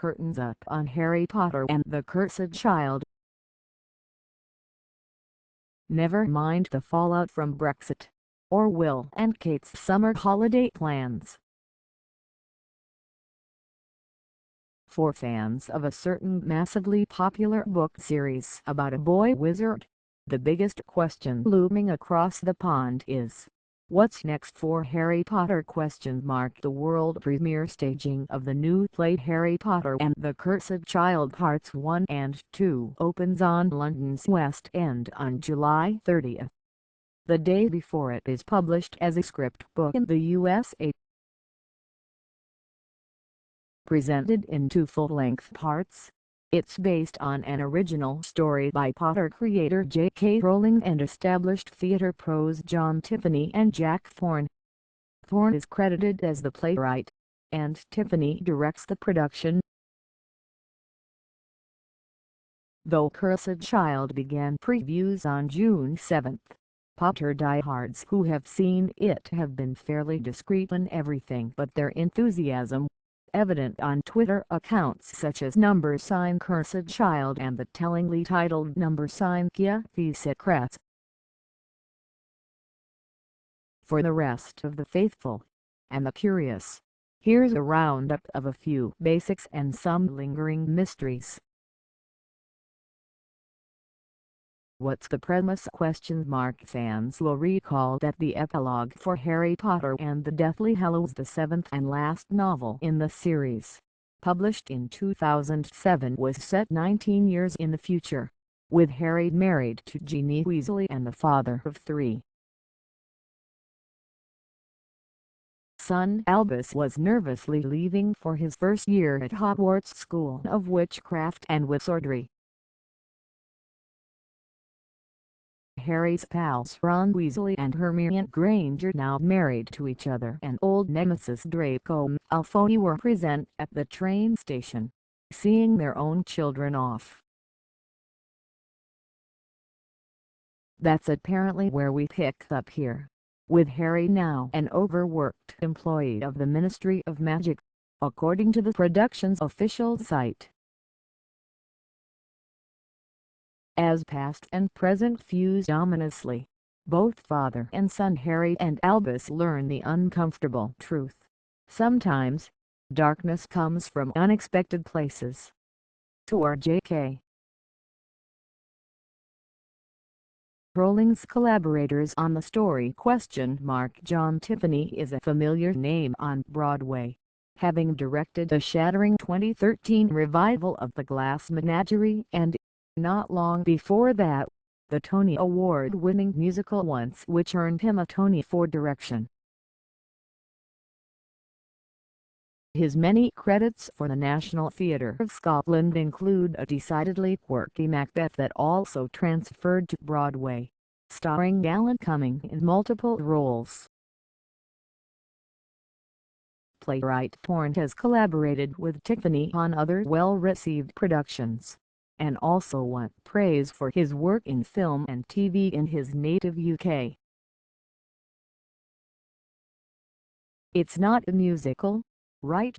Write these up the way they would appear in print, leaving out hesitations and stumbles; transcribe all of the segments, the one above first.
curtains up on Harry Potter and the Cursed Child. Never mind the fallout from Brexit, or Will and Kate's summer holiday plans. For fans of a certain massively popular book series about a boy wizard, the biggest question looming across the pond is, what's next for Harry Potter? The world premiere staging of the new play Harry Potter and the Cursed Child Parts 1 and 2 opens on London's West End on July 30th, the day before it is published as a script book in the USA. Presented in 2 full-length parts, it's based on an original story by Potter creator J.K. Rowling and established theatre pros John Tiffany and Jack Thorne. Thorne is credited as the playwright, and Tiffany directs the production. Though Cursed Child began previews on June 7, Potter diehards who have seen it have been fairly discreet in everything but their enthusiasm, evident on Twitter accounts such as #Cursed Child and the tellingly titled #Kia the Secrets. For the rest of the faithful and the curious, here's a roundup of a few basics and some lingering mysteries. What's the premise? Fans will recall that the epilogue for Harry Potter and the Deathly Hallows, the 7th and last novel in the series, published in 2007, was set 19 years in the future, with Harry married to Ginny Weasley and the father of 3. Son Albus was nervously leaving for his first year at Hogwarts School of Witchcraft and Wizardry. Harry's pals Ron Weasley and Hermione Granger, now married to each other, and old nemesis Draco Malfoy, were present at the train station, seeing their own children off. That's apparently where we pick up here, with Harry now an overworked employee of the Ministry of Magic, according to the production's official site. As past and present fuse ominously, both father and son Harry and Albus learn the uncomfortable truth. Sometimes, darkness comes from unexpected places. To J.K. Rowling's collaborators on the story? John Tiffany is a familiar name on Broadway, having directed the shattering 2013 revival of The Glass Menagerie and, not long before that, the Tony Award-winning musical Once, which earned him a Tony for direction. His many credits for the National Theatre of Scotland include a decidedly quirky Macbeth that also transferred to Broadway, starring Alan Cumming in multiple roles. Playwright Thorne has collaborated with Tiffany on other well-received productions, and also won praise for his work in film and TV in his native UK. It's not a musical, right?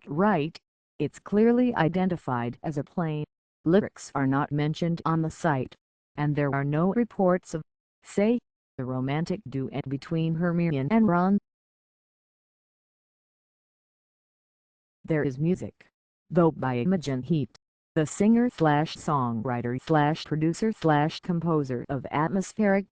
Right, it's clearly identified as a play. Lyrics are not mentioned on the site, and there are no reports of, say, the romantic duet between Hermione and Ron. There is music, though by Imogen Heap, the singer-songwriter-producer-composer of atmospheric,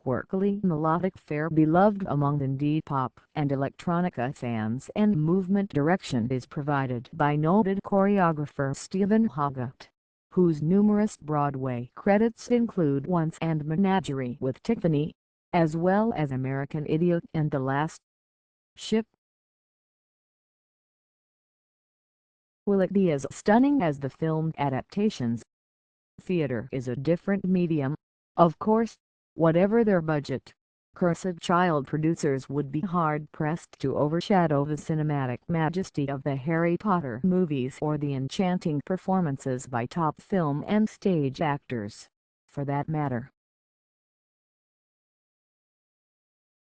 quirkily melodic fare beloved among indie pop and electronica fans, and movement direction is provided by noted choreographer Stephen Hoggart, whose numerous Broadway credits include Once and Menagerie with Tiffany, as well as American Idiot and The Last Ship. Will it be as stunning as the film adaptations? Theater is a different medium, of course, whatever their budget. Cursed Child producers would be hard-pressed to overshadow the cinematic majesty of the Harry Potter movies or the enchanting performances by top film and stage actors, for that matter.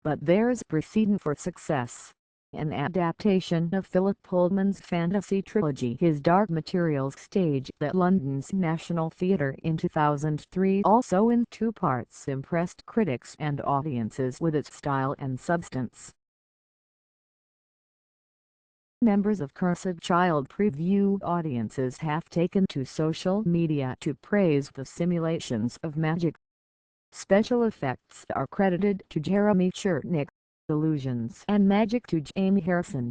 But there's precedent for success. an adaptation of Philip Pullman's fantasy trilogy His Dark Materials, staged at London's National Theatre in 2003, also in 2 parts, impressed critics and audiences with its style and substance. Members of Cursed Child preview audiences have taken to social media to praise the simulations of magic. Special effects are credited to Jeremy Chertnick, illusions and magic to Jamie Harrison.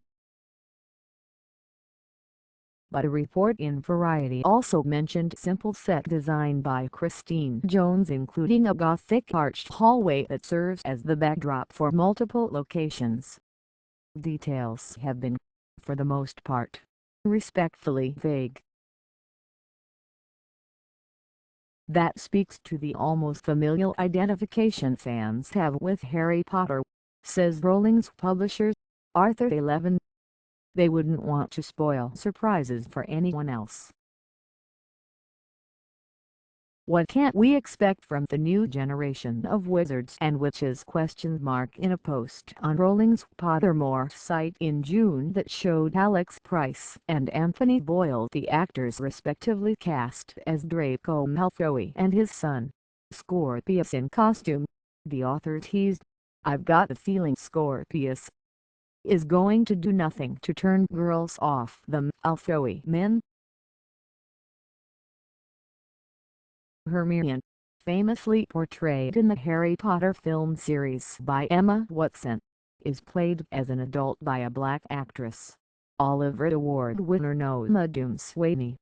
But a report in Variety also mentioned simple set design by Christine Jones, including a Gothic arched hallway that serves as the backdrop for multiple locations. Details have been, for the most part, respectfully vague. That speaks to the almost familial identification fans have with Harry Potter, says Rowling's publisher, Arthur A. Levin. They wouldn't want to spoil surprises for anyone else. What can we expect from the new generation of wizards and witches? In a post on Rowling's Pottermore site in June that showed Alex Price and Anthony Boyle, the actors respectively cast as Draco Malfoy and his son, Scorpius, in costume, the author teased, "I've got the feeling Scorpius is going to do nothing to turn girls off the Malfoy men." Hermione, famously portrayed in the Harry Potter film series by Emma Watson, is played as an adult by a black actress, Oliver Award winner Noma Doom-Swaney.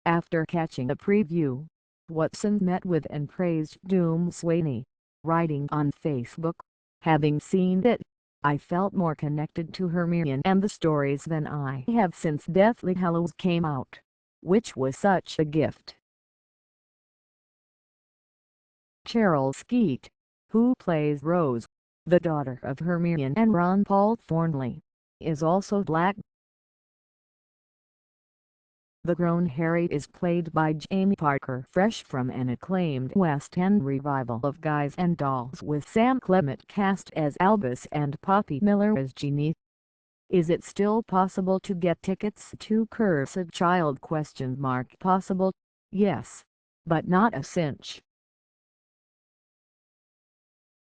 After catching a preview, Watson met with and praised Doom-Swaney, writing on Facebook, "Having seen it, I felt more connected to Hermione and the stories than I have since Deathly Hallows came out, which was such a gift." Cheryl Skeet, who plays Rose, the daughter of Hermione and Ron Paul Thornley, is also black. The grown Harry is played by Jamie Parker, fresh from an acclaimed West End revival of Guys and Dolls with Sam Clement cast as Albus and Poppy Miller as Ginny. Is it still possible to get tickets to Cursed Child? Possible, yes, but not a cinch.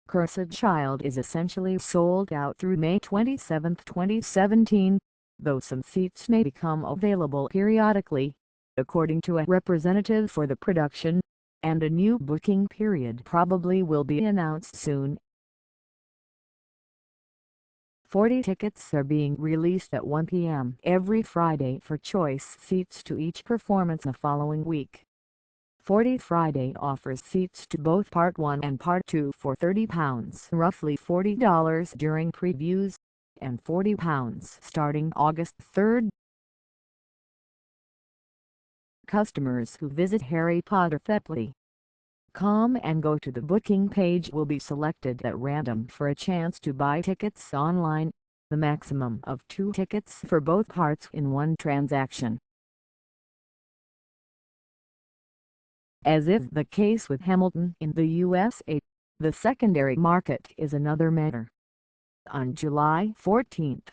Cursed Child is essentially sold out through May 27, 2017, though some seats may become available periodically, according to a representative for the production, and a new booking period probably will be announced soon. 40 tickets are being released at 1 p.m. every Friday for choice seats to each performance the following week. 40 Friday offers seats to both Part 1 and Part 2 for £30, roughly $40 during previews, and £40 starting August 3. Customers who visit HarryPotterThePlay.com and go to the booking page will be selected at random for a chance to buy tickets online, the maximum of 2 tickets for both parts in one transaction. As is the case with Hamilton in the USA, the secondary market is another matter. On July 14,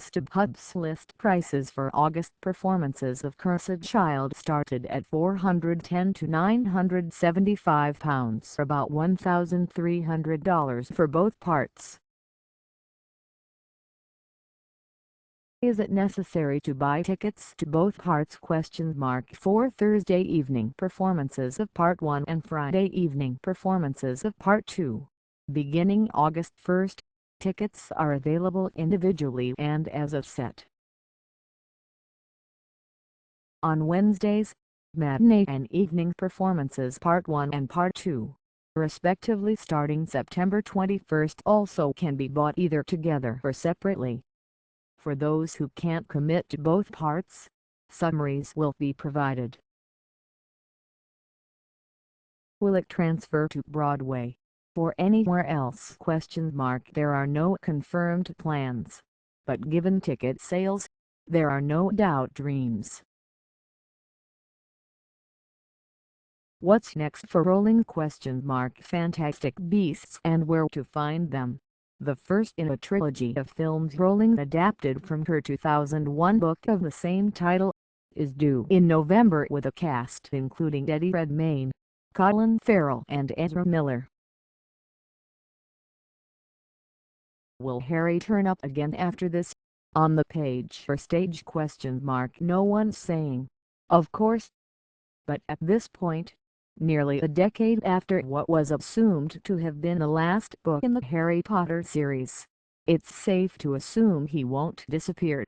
StubHub's list prices for August performances of Cursed Child started at £410 to £975, about $1,300 for both parts. Is it necessary to buy tickets to both parts? For Thursday evening performances of Part 1 and Friday evening performances of Part 2, beginning August 1, tickets are available individually and as a set. On Wednesdays, matinee and evening performances Part 1 and Part 2, respectively starting September 21, also can be bought either together or separately. For those who can't commit to both parts, summaries will be provided. Will it transfer to Broadway, or anywhere else? There are no confirmed plans, but given ticket sales, there are no doubt dreams. What's next for Rowling? Fantastic Beasts and Where to Find Them. the first in a trilogy of films Rowling adapted from her 2001 book of the same title, is due in November with a cast including Eddie Redmayne, Colin Farrell and Ezra Miller. Will Harry turn up again after this? On the page or stage? No one's saying. Of course. But at this point, nearly a decade after what was assumed to have been the last book in the Harry Potter series, it's safe to assume he won't disappear.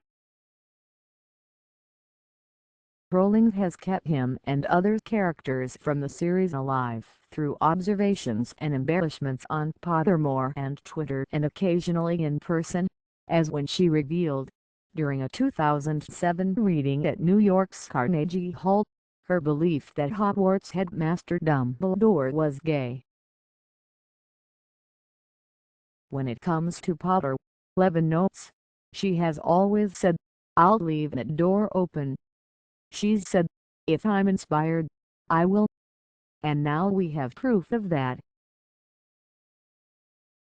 Rowling has kept him and other characters from the series alive through observations and embellishments on Pottermore and Twitter and occasionally in person, as when she revealed, during a 2007 reading at New York's Carnegie Hall, her belief that Hogwarts headmaster Dumbledore was gay. When it comes to Potter, Levin notes, she has always said, "I'll leave that door open." She's said, "If I'm inspired, I will." And now we have proof of that.